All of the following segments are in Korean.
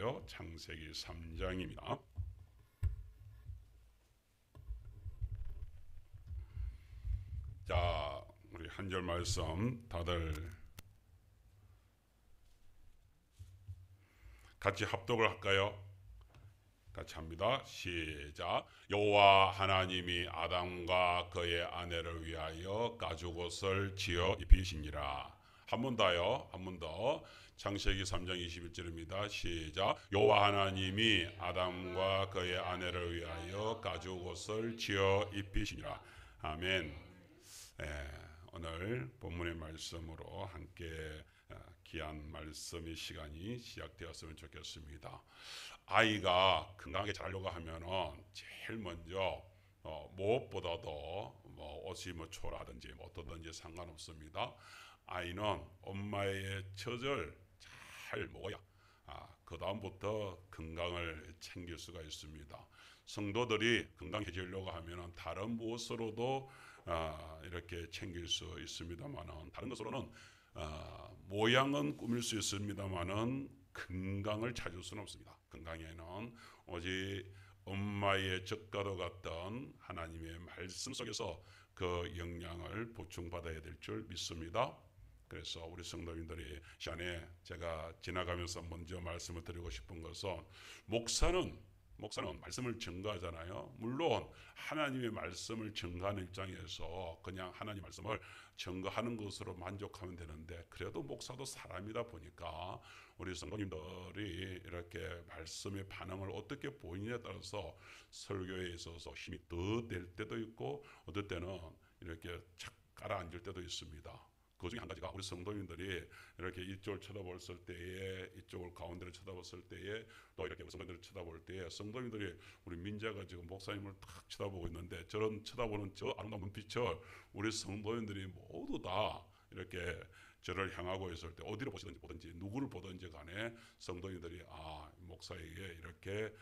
볼까요? 창세기 3장입니다. 자, 우리 한 절 말씀 다들 같이 합독을 할까요? 같이 합니다. 시작. 여호와 하나님이 아담과 그의 아내를 위하여 가죽옷을 지어 입히시니라. 한 번 더요. 한 번 더. 창세기 3장 21절입니다. 시작. 여호와 하나님이 아담과 그의 아내를 위하여 가죽옷을 지어 입히시니라. 아멘. 오늘 본문의 말씀으로 함께 귀한 말씀의 시간이 시작되었으면 좋겠습니다. 아이가 건강하게 자라려고 하면은 제일 먼저 무엇보다도 옷이 초라든지 어떠든지 상관없습니다. 아이는 엄마의 젖을 잘 먹어야 그 다음부터 건강을 챙길 수가 있습니다. 성도들이 건강해지려고 하면은 다른 무엇으로도 이렇게 챙길 수 있습니다만은 다른 것으로는 모양은 꾸밀 수 있습니다만은 건강을 찾을 수는 없습니다. 건강에는 오직 엄마의 젖과도 같던 하나님의 말씀 속에서 그 영양을 보충받아야 될 줄 믿습니다. 그래서 우리 성도님들이 시간에 제가 지나가면서 먼저 말씀을 드리고 싶은 것은 목사는 말씀을 증거하잖아요. 물론 하나님의 말씀을 증거하는 입장에서 그냥 하나님 말씀을 증거하는 것으로 만족하면 되는데, 그래도 목사도 사람이다 보니까 우리 성도님들이 이렇게 말씀의 반응을 어떻게 보이냐에 따라서 설교에 있어서 힘이 더 될 때도 있고 어떨 때는 이렇게 착 가라앉을 때도 있습니다. 그 중에 한 가지가 우리 성도님들이 이렇게 이쪽을 쳐다봤을 때에, 이쪽을 가운데를 쳐다봤을 때에, 또 이렇게 성도님들을 쳐다볼 때에 성도님들이 우리 민자가 지금 목사님을 탁 쳐다보고 있는데, 저런 쳐다보는 저 아름다운 눈빛을 우리 성도님들이 모두 다 이렇게 저를 향하고 있을 때 어디를 보든지 누구를 보든지 간에 성도님들이 목사에게 이렇게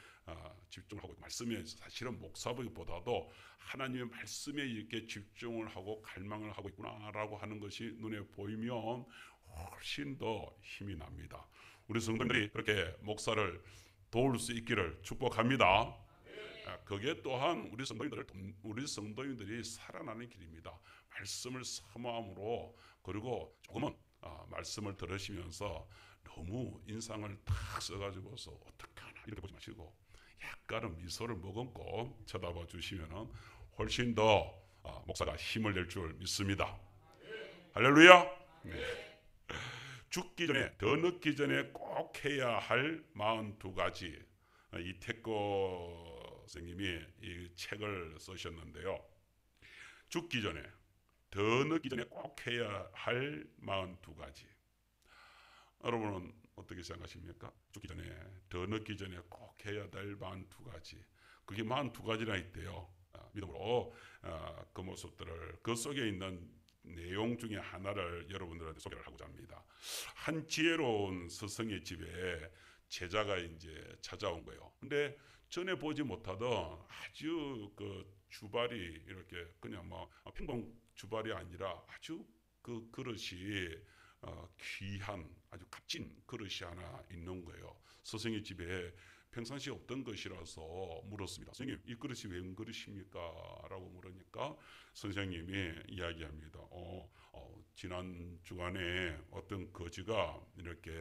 집중을 하고 있고, 말씀에 사실은 목사보다도 하나님의 말씀에 이렇게 집중을 하고 갈망을 하고 있구나라고 하는 것이 눈에 보이면 훨씬 더 힘이 납니다. 우리 성도님들이 그렇게 목사를 도울 수 있기를 축복합니다. 그게 또한 우리 성도님들이 살아나는 길입니다. 말씀을 사모함으로, 그리고 조금은 말씀을 들으시면서 너무 인상을 탁 써가지고서 어떡하나 이렇게 보지 마시고 약간은 미소를 머금고 쳐다봐 주시면 훨씬 더 목사가 힘을 낼 줄 믿습니다. 할렐루야. 네. 더 늦기 전에 꼭 해야 할 42가지, 이태코 선생님이 이 책을 쓰셨는데요. 더 늦기 전에 꼭 해야 할 42가지. 여러분은 어떻게 생각하십니까? 더 늦기 전에 꼭 해야 될 42가지. 그게 42가지나 있대요. 믿음으로 그 모습들을, 그 속에 있는 내용 중에 하나를 여러분들한테 소개를 하고자 합니다. 한 지혜로운 스승의 집에 제자가 이제 찾아온 거예요. 근데 전에 보지 못하던 아주 그 주발이, 이렇게 그냥 평범 주발이 아니라 아주 그 그릇이 귀한 아주 값진 그릇이 하나 있는 거예요. 스승의 집에 평상시에 없던 것이라서 물었습니다. 선생님, 이 그릇이 웬 그릇입니까? 라고 물으니까 선생님이 이야기합니다. 지난 주간에 어떤 거지가 이렇게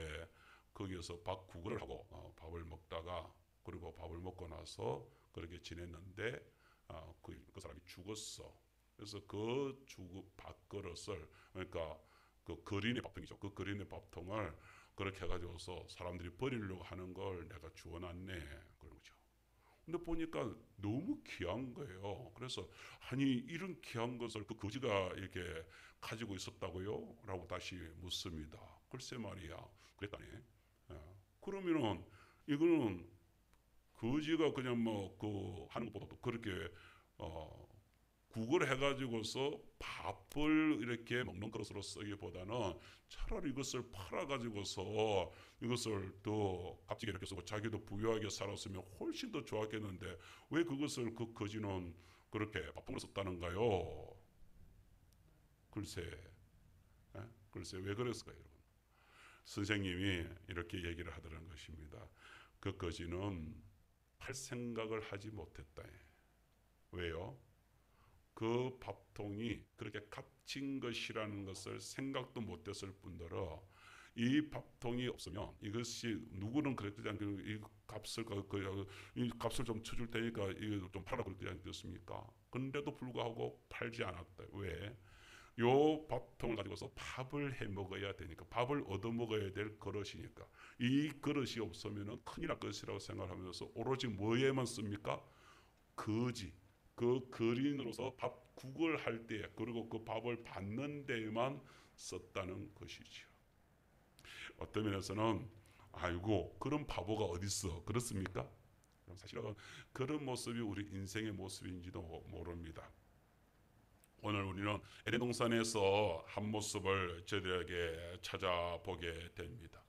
거기에서 밥 구걸을 하고 밥을 먹다가, 그리고 밥을 먹고 나서 그렇게 지냈는데 그 사람이 죽었어. 그래서 그 밥그릇을, 그러니까 그 거린의 밥통이죠. 그 거린의 밥통을 그렇게 해가지고서 사람들이 버리려고 하는 걸 내가 주워놨네, 그런 거죠. 근데 보니까 너무 귀한 거예요. 그래서 아니, 이런 귀한 것을 그 거지가 이렇게 가지고 있었다고요? 라고 다시 묻습니다. 글쎄 말이야, 그랬다네. 그러면은 이거는 거지가 그냥 그 하는 것보다도 그렇게 국을 해가지고서 밥을 이렇게 먹는 그릇으로 쓰기보다는 차라리 이것을 팔아가지고서 이것을 더 값지게 이렇게 쓰고 자기도 부유하게 살았으면 훨씬 더 좋았겠는데, 왜 그것을 그 거지는 그렇게 밥통으로 썼다는가요? 글쎄 왜 그랬을까요, 여러분? 선생님이 이렇게 얘기를 하더라는 것입니다. 그 거지는 할 생각을 하지 못했다. 왜요? 그 밥통이 그렇게 값진 것이라는 것을 생각도 못했을 뿐더러 이 밥통이 없으면 이것이 누구는 그랬지 않겠 이 값을 이 값을 좀 쳐줄 테니까 이거 좀 팔아 그랬지 않겠습니까? 그런데도 불구하고 팔지 않았다. 왜? 요 밥통을 가지고서 밥을 해 먹어야 되니까, 밥을 얻어 먹어야 될 그릇이니까. 이 그릇이 없으면 큰일 날 것이라고 생각하면서 오로지 뭐에만 씁니까? 거지. 그 거린으로서 밥국을 할 때, 그리고 그 밥을 받는 데에만 썼다는 것이지요. 어떤 면에서는 아이고 그런 바보가 어딨어, 그렇습니까? 사실은 그런 모습이 우리 인생의 모습인지도 모릅니다. 오늘 우리는 에덴 동산에서 한 모습을 저들에게 찾아보게 됩니다.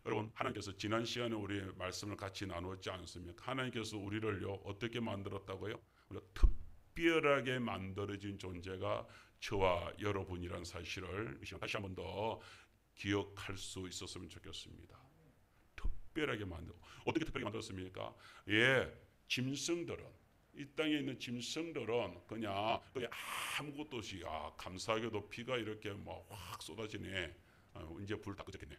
여러분, 하나님께서 지난 시간에 우리 말씀을 같이 나누었지 않습니까? 하나님께서 우리를요 어떻게 만들었다고요? 우리가 특별하게 만들어진 존재가 저와 여러분이란 사실을 다시 한 번 더 기억할 수 있었으면 좋겠습니다. 특별하게 만들고, 어떻게 특별하게 만들었습니까? 예, 짐승들은, 이 땅에 있는 짐승들은 그냥 아무것도 없이, 감사하게도 비가 이렇게 뭐 확 쏟아지네. 이제 불 다 꺼졌겠네.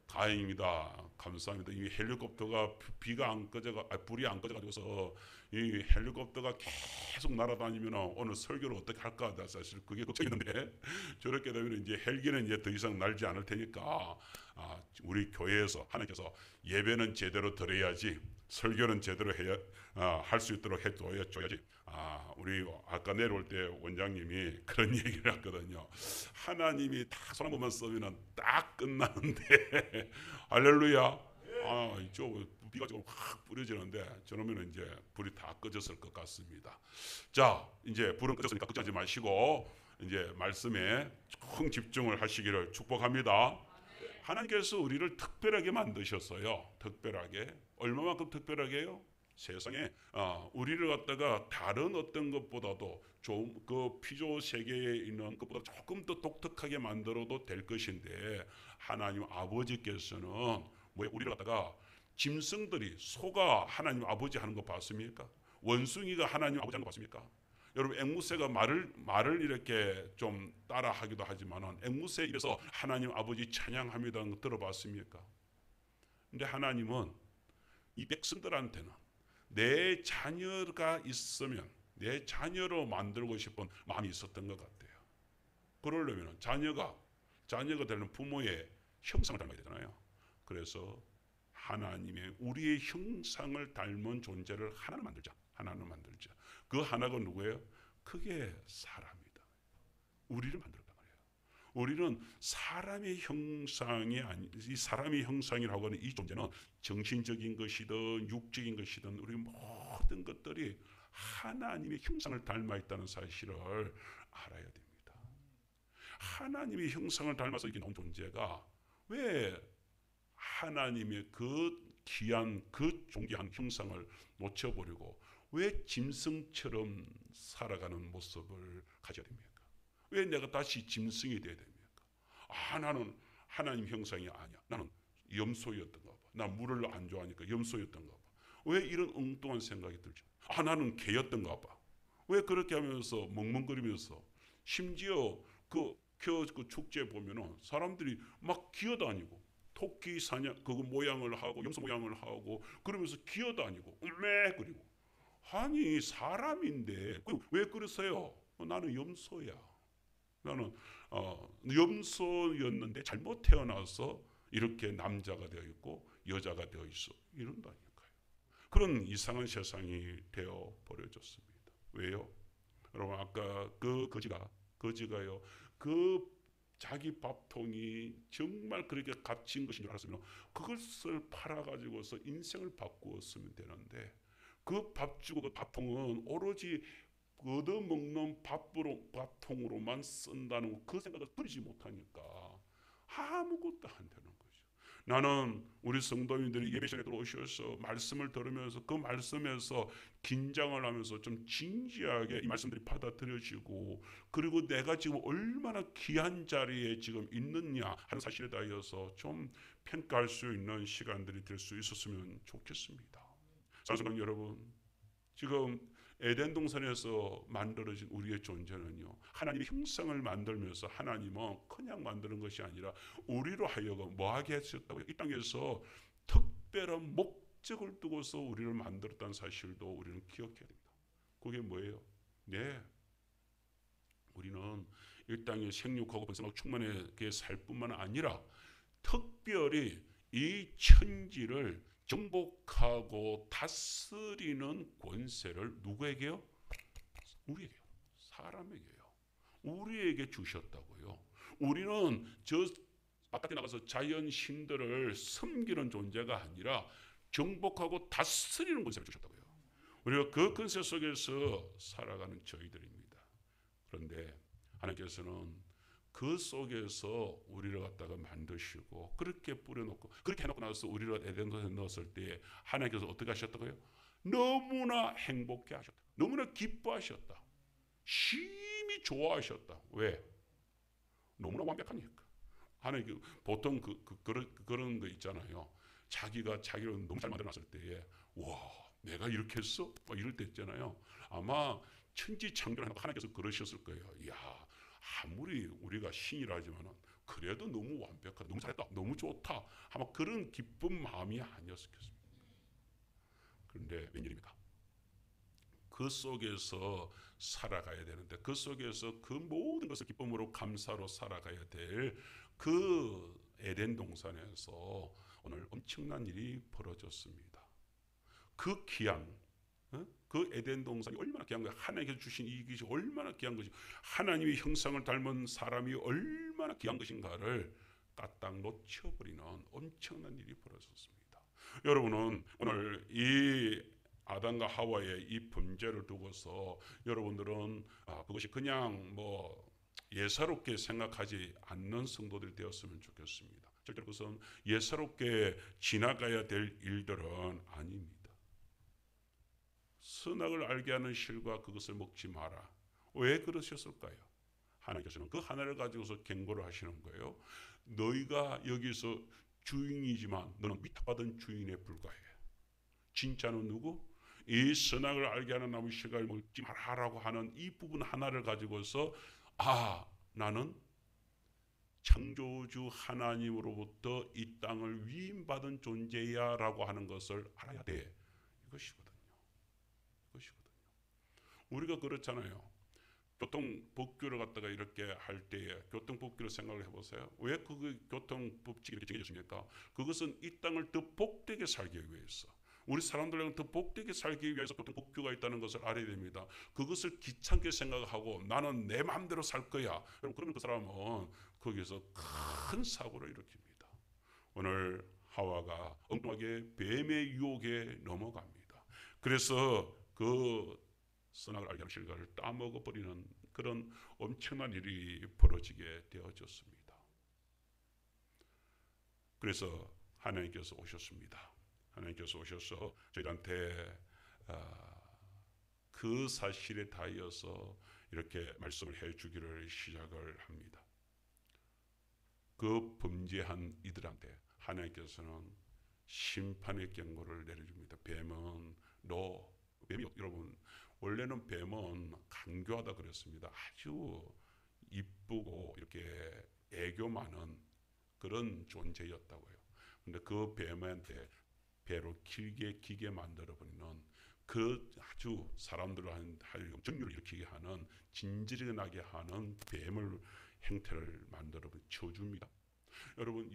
다행입니다. 감사합니다. 이 헬리콥터가 비가 안 꺼져가, 불이 안 꺼져가지고서 이 헬리콥터가 계속 날아다니면 오늘 설교를 어떻게 할까? 나 사실 그게 걱정했는데 저렇게 되면 이제 헬기는 이제 더 이상 날지 않을 테니까 우리 교회에서 하나님께서 예배는 제대로 드려야지, 설교는 제대로 해야 할 수 있도록 해줘야지. 우리 아까 내려올 때 원장님이 그런 얘기를 했거든요. 하나님이 딱 손 한 번만 쓰면 딱 끝나는데 할렐루야. 이쪽 비가 조금 확 뿌려지는데 저러면 이제 불이 다 꺼졌을 것 같습니다. 자, 이제 불은 꺼졌으니까 걱정하지 마시고 이제 말씀에 총 집중을 하시기를 축복합니다. 하나님께서 우리를 특별하게 만드셨어요. 특별하게. 얼마만큼 특별하게요? 세상에 우리를 갖다가 다른 어떤 것보다도 좀 그 피조 세계에 있는 것보다 조금 더 독특하게 만들어도 될 것인데, 하나님 아버지께서는 우리를 갖다가 짐승들이, 소가 하나님 아버지 하는 거 봤습니까? 원숭이가 하나님 아버지 하는 거 봤습니까? 여러분, 앵무새가 말을 이렇게 좀 따라하기도 하지만은 앵무새 입에서 하나님 아버지 찬양합니다는 거 들어봤습니까? 근데 하나님은 이 백성들한테는 내 자녀가 있으면 내 자녀로 만들고 싶은 마음이 있었던 것 같아요. 그러려면 자녀가 되는 부모의 형상을 닮아야 되잖아요. 그래서 하나님의 우리의 형상을 닮은 존재를 하나는 만들자. 그 하나가 누구예요? 그게 사람이다. 우리를 만들었단 말이에요. 우리는 사람의 형상이 이 사람의 형상이라고 하는 이 존재는 정신적인 것이든 육적인 것이든 우리 모든 것들이 하나님의 형상을 닮아 있다는 사실을 알아야 됩니다. 하나님의 형상을 닮아서 이렇게 나온 존재가 왜 하나님의 그 귀한 그 존귀한 형상을 놓쳐버리고 왜 짐승처럼 살아가는 모습을 가져야 됩니까? 왜 내가 다시 짐승이 돼야 됩니까? 나는 하나님 형상이 아니야. 나는 염소였던가 봐. 나 물을 안 좋아하니까 염소였던가 봐. 왜 이런 엉뚱한 생각이 들죠? 나는 개였던가 봐. 왜 그렇게 하면서 멍멍거리면서, 심지어 그 축제 보면은 사람들이 막 기어다니고 토끼 사냥 그거 모양을 하고 염소 모양을 하고 그러면서 기어다니고 울매거리고, 아니 사람인데 왜 그러세요? 나는 염소야. 나는 염소였는데 잘못 태어나서 이렇게 남자가 되어 있고 여자가 되어 있어, 이런다니까요. 그런 이상한 세상이 되어 버려졌습니다. 왜요? 여러분, 아까 그 거지가요, 그 자기 밥통이 정말 그렇게 값진 것인 줄 알았으면 그것을 팔아가지고서 인생을 바꾸었으면 되는데, 그 밥 주고 그 밥통은 오로지 얻어먹는 밥통으로만 쓴다는 그 생각을 버리지 못하니까 아무것도 안 되는 거죠. 나는 우리 성도님들이 예배 시간에 들어오셔서 말씀을 들으면서 그 말씀에서 긴장을 하면서 좀 진지하게 이 말씀들이 받아들여지고, 그리고 내가 지금 얼마나 귀한 자리에 지금 있느냐 하는 사실에 대하여서 좀 평가할 수 있는 시간들이 될 수 있었으면 좋겠습니다. 사랑하는 여러분, 지금 에덴 동산에서 만들어진 우리의 존재는요, 하나님의 형상을 만들면서 하나님은 그냥 만드는 것이 아니라 우리로 하여금 뭐하게 하셨다고요? 이 땅에서 특별한 목적을 두고서 우리를 만들었다는 사실도 우리는 기억해야 됩니다. 그게 뭐예요? 네, 우리는 이 땅에 생육하고 번성하고 충만하게 살 뿐만 아니라 특별히 이 천지를 정복하고 다스리는 권세를 누구에게요? 우리에게요. 사람에게요. 우리에게 주셨다고요. 우리는 저 바깥에 나가서 자연 신들을 섬기는 존재가 아니라 정복하고 다스리는 권세를 주셨다고요. 우리가 그 권세 속에서 살아가는 저희들입니다. 그런데 하나님께서는 그 속에서 우리를 갖다가 만드시고 그렇게 뿌려놓고 그렇게 해놓고 나서 우리를 에덴동산에 넣었을 때 하나님께서 어떻게 하셨다고요? 너무나 행복해 하셨다. 너무나 기뻐하셨다. 심히 좋아하셨다. 왜? 너무나 완벽하니까. 하나님 보통 그런 거 있잖아요. 자기가 자기를 너무 잘 만들어놨을 때에 와 내가 이렇게 했어? 막 이럴 때 있잖아요. 아마 천지창조를 하나님께서 그러셨을 거예요. 이야, 아무리 우리가 신이라지만은 그래도 너무 완벽하다, 너무 잘했다, 너무 좋다 아마 그런 기쁜 마음이 아니었겠습니까? 그런데 웬일입니까? 그 속에서 살아가야 되는데, 그 속에서 그 모든 것을 기쁨으로 감사로 살아가야 될 그 에덴 동산에서 오늘 엄청난 일이 벌어졌습니다. 그 귀한 그 에덴 동산이 얼마나 귀한 거야. 하나님께서 주신 이 것이 얼마나 귀한 것이, 하나님의 형상을 닮은 사람이 얼마나 귀한 것인가를 까딱 놓쳐버리는 엄청난 일이 벌어졌습니다. 여러분은 오늘 이 아담과 하와의 이 범죄를 두고서 여러분들은 그것이 그냥 뭐 예사롭게 생각하지 않는 성도들이 되었으면 좋겠습니다. 절대로 그것은 예사롭게 지나가야 될 일들은 아닙니다. 선악을 알게 하는 실과 그것을 먹지 마라. 왜 그러셨을까요? 하나님께서는 그 하나를 가지고서 경고를 하시는 거예요. 너희가 여기서 주인이지만 너는 위탁받은 주인에 불과해. 진짜는 누구? 이 선악을 알게 하는 나무 실과를 먹지 말라고 하는 이 부분 하나를 가지고서 나는 창조주 하나님으로부터 이 땅을 위임받은 존재야 라고 하는 것을 알아야 돼. 이것이거든요. 우리가 그렇잖아요. 교통법규를 갖다가 이렇게 할 때에 교통법규를 생각을 해보세요. 왜 그 교통법칙이 이렇게 정해졌습니까? 그것은 이 땅을 더 복되게 살기 위해서, 우리 사람들은 더 복되게 살기 위해서 교통법규가 있다는 것을 알아야 됩니다. 그것을 귀찮게 생각하고 나는 내 마음대로 살 거야. 그러면 그 사람은 거기서 큰 사고를 일으킵니다. 오늘 하와가 엉뚱하게 뱀의 유혹에 넘어갑니다. 그래서 그 선악을 알게 하는 실과를 따먹어버리는 그런 엄청난 일이 벌어지게 되어졌습니다. 그래서 하나님께서 오셨습니다. 하나님께서 오셔서 저희한테 그 사실에 대하여서 이렇게 말씀을 해주기를 시작을 합니다. 그 범죄한 이들한테 하나님께서는 심판의 경고를 내려줍니다. 뱀이 여러분 원래는 뱀은 간교하다 그랬습니다. 아주 이쁘고 이렇게 애교 많은 그런 존재였다고요. 근데 그 뱀한테 배로 길게 기게 만들어버리는 그 아주 사람들을 하여금 정류를 일으키게 하는, 진지하게 하는 뱀을 형태를 만들어 쳐줍니다. 여러분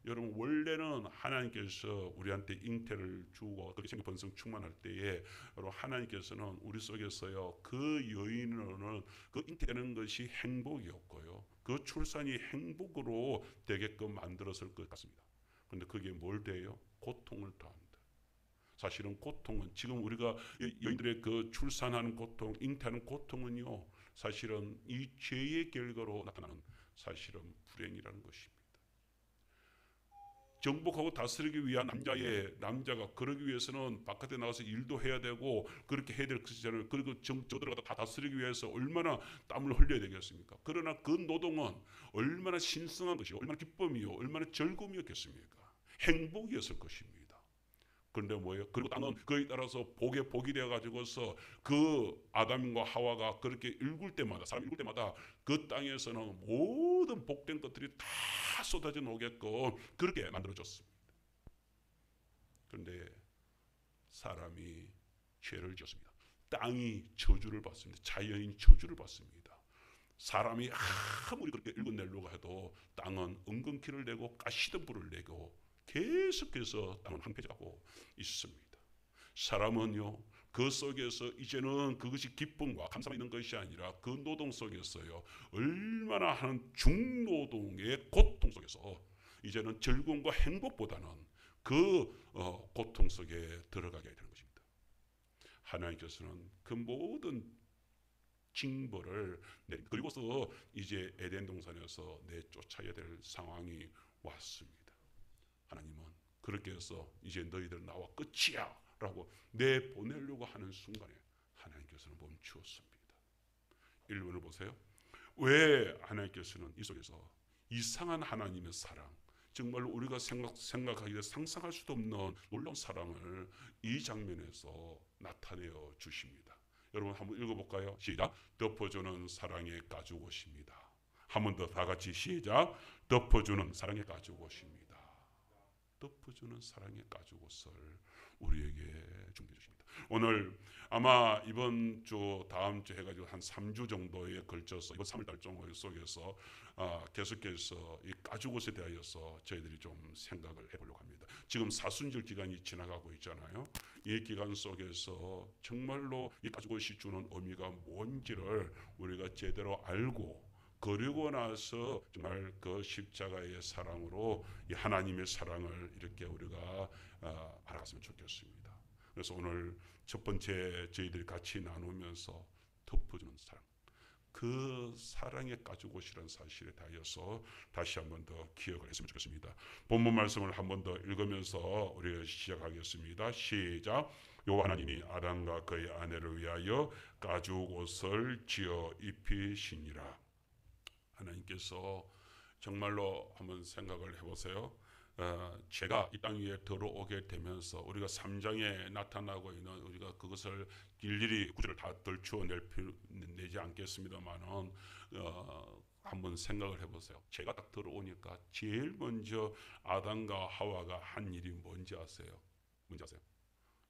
여러분 원래는 하나님께서 우리한테 잉태를 주고 그렇게 생기 번성 충만할 때에 여러분 하나님께서는 우리 속에서요 그 여인은 그 잉태되는 것이 행복이었고요 그 출산이 행복으로 되게끔 만들었을 것 같습니다. 그런데 그게 뭘 돼요? 고통을 더한다. 사실은 고통은 지금 우리가 여인들의 그 출산하는 고통, 잉태하는 고통은요 사실은 이 죄의 결과로 나타나는 사실은 불행이라는 것입니다. 정복하고 다스리기 위한 남자가 그러기 위해서는 바깥에 나가서 일도 해야 되고 그렇게 해야 될 것이잖아요. 그리고 저들어가다 다 다스리기 위해서 얼마나 땀을 흘려야 되겠습니까? 그러나 그 노동은 얼마나 신성한 것이요, 얼마나 기쁨이요, 얼마나 즐거움이었겠습니까? 행복이었을 것입니다. 그런데 뭐예요? 그리고 땅은 그에 따라서 복에 복이 되어 가지고서 그 아담과 하와가 그렇게 읽을 때마다, 사람 읽을 때마다 그 땅에서는 모든 복된 것들이 다 쏟아져 나오게끔 그렇게 만들어졌습니다. 그런데 사람이 죄를 지었습니다. 땅이 저주를 받습니다. 자연인 저주를 받습니다. 사람이 아무리 그렇게 읽어내려고 해도 땅은 은근키를 내고 가시덤불을 내고 계속해서 땅은 황폐하고 있습니다. 사람은요, 그 속에서 이제는 그것이 기쁨과 감사가 있는 것이 아니라 그 노동 속에서요, 얼마나 하는 중노동의 고통 속에서 이제는 즐거움과 행복보다는 그 고통 속에 들어가게 되는 것입니다. 하나님께서는 그 모든 징벌을 그리고서 이제 에덴 동산에서 내쫓아야 될 상황이 왔습니다. 하나님은 그렇게 해서 이제 너희들 나와 끝이야 라고 내보내려고 하는 순간에 하나님께서는 멈추었습니다. 1번을 보세요. 왜 하나님께서는 이 속에서 이상한 하나님의 사랑, 정말로 우리가 생각하기에 상상할 수도 없는 놀라운 사랑을 이 장면에서 나타내어 주십니다. 여러분 한번 읽어볼까요? 시작. 덮어주는 사랑의 가죽옷입니다. 한 번 더 다 같이 시작. 덮어주는 사랑의 가죽옷입니다. 덮어주는 사랑의 가죽옷을 우리에게 준비해 주십니다. 오늘 아마 이번 주 다음 주 해가지고 한 3주 정도에 걸쳐서 이번 3월달 정도 속에서 계속해서 이 가죽옷에 대하여서 저희들이 좀 생각을 해보려고 합니다. 지금 사순절 기간이 지나가고 있잖아요. 이 기간 속에서 정말로 이 가죽옷이 주는 의미가 뭔지를 우리가 제대로 알고 그리고 나서 정말 그 십자가의 사랑으로 이 하나님의 사랑을 이렇게 우리가 알아갔으면 좋겠습니다. 그래서 오늘 첫 번째 저희들이 같이 나누면서 덮어주는 사랑, 그 사랑의 가죽옷이라는 사실에 대하여서 다시 한 번 더 기억을 했으면 좋겠습니다. 본문 말씀을 한 번 더 읽으면서 우리가 시작하겠습니다. 시작. 여호와 하나님이 아담과 그의 아내를 위하여 가죽옷을 지어 입히시니라. 하나님께서 정말로 한번 생각을 해보세요. 제가 이 땅 위에 들어오게 되면서 우리가 3장에 나타나고 있는 우리가 그것을 일일이 구절을 다 들추어내지 않겠습니다만은 한번 생각을 해보세요. 제가 딱 들어오니까 제일 먼저 아담과 하와가 한 일이 뭔지 아세요? 뭔지 아세요?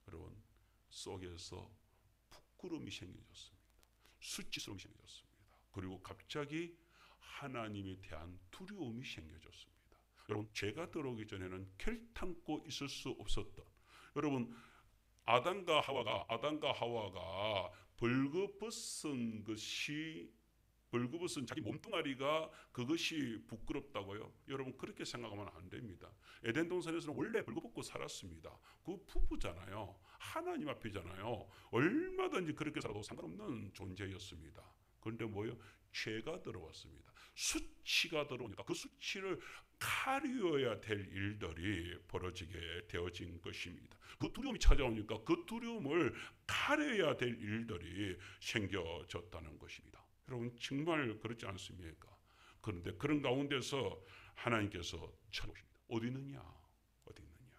여러분, 속에서 부끄러움이 생겨졌습니다. 수치스러움이 생겨졌습니다. 그리고 갑자기 하나님에 대한 두려움이 생겨졌습니다. 여러분, 죄가 들어오기 전에는 결탄코 있을 수 없었던, 여러분, 아담과 하와가 벌거벗은 자기 몸뚱아리가 그것이 부끄럽다고요? 여러분, 그렇게 생각하면 안 됩니다. 에덴 동산에서는 원래 벌거벗고 살았습니다. 그 부부잖아요. 하나님 앞이잖아요. 얼마든지 그렇게 살아도 상관없는 존재였습니다. 그런데 뭐예요? 죄가 들어왔습니다. 수치가 들어오니까 그 수치를 가려야 될 일들이 벌어지게 되어진 것입니다. 그 두려움이 찾아오니까 그 두려움을 가려야 될 일들이 생겨졌다는 것입니다. 여러분, 정말 그렇지 않습니까? 그런데 그런 가운데서 하나님께서 찾아오십니다. 어디 있느냐? 어디 있느냐?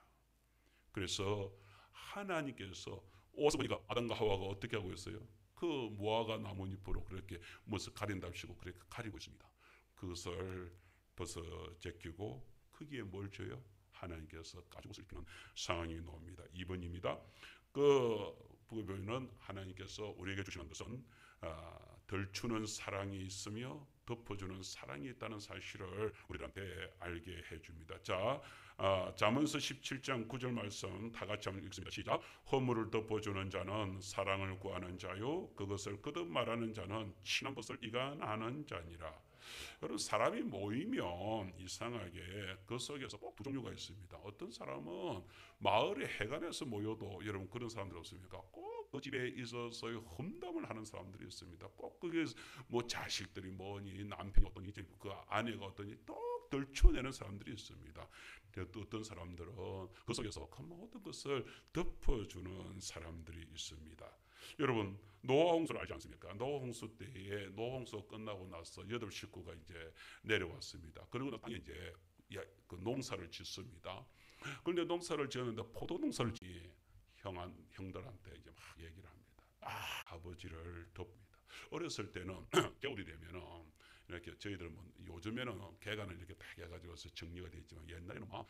그래서 하나님께서 어서 보니까 아담과 하와가 어떻게 하고 있어요? 그 무화과 나뭇잎으로 그렇게 무엇을 가린답시고 그렇게 가리고 있습니다. 그것을 벗어 제끼고 거기에 뭘 줘요? 하나님께서 가죽옷을 입히는 상황이 나옵니다. 2번입니다. 그 부분은 하나님께서 우리에게 주시는 것은 덜추는 사랑이 있으며 덮어주는 사랑이 있다는 사실을 우리한테 알게 해줍니다. 자, 잠언서 17장 9절 말씀 다 같이 한번 읽습니다. 시작. 허물을 덮어주는 자는 사랑을 구하는 자요, 그것을 거듭 말하는 자는 친한 것을 이간하는 자니라. 여러분, 사람이 모이면 이상하게 그 속에서 꼭 두 종류가 있습니다. 어떤 사람은 마을의 해관에서 모여도 여러분 그런 사람들 없습니까? 꼭 그 집에 있어서 험담을 하는 사람들이 있습니다. 꼭 그게 뭐 자식들이 뭐니 남편이 어떠니 그 아내가 어떠니 떨쳐내는 사람들이 있습니다. 또 어떤 사람들은 그 속에서 그 모든 것을 덮어주는 사람들이 있습니다. 여러분 노아 홍수를 알지 않습니까? 노아 홍수 때에 노아 홍수가 끝나고 나서 8식구가 이제 내려왔습니다. 그리고 땅에 이제 그 농사를 짓습니다. 그런데 농사를 지었는데 포도 농사를 형들한테 이제 막 얘기를 합니다. 아버지를 돕니다. 어렸을 때는 겨울이 되면은 이렇게 저희들 뭐 요즘에는 개간을 이렇게 딱 해가지고 정리가 되어 있지만 옛날에는 막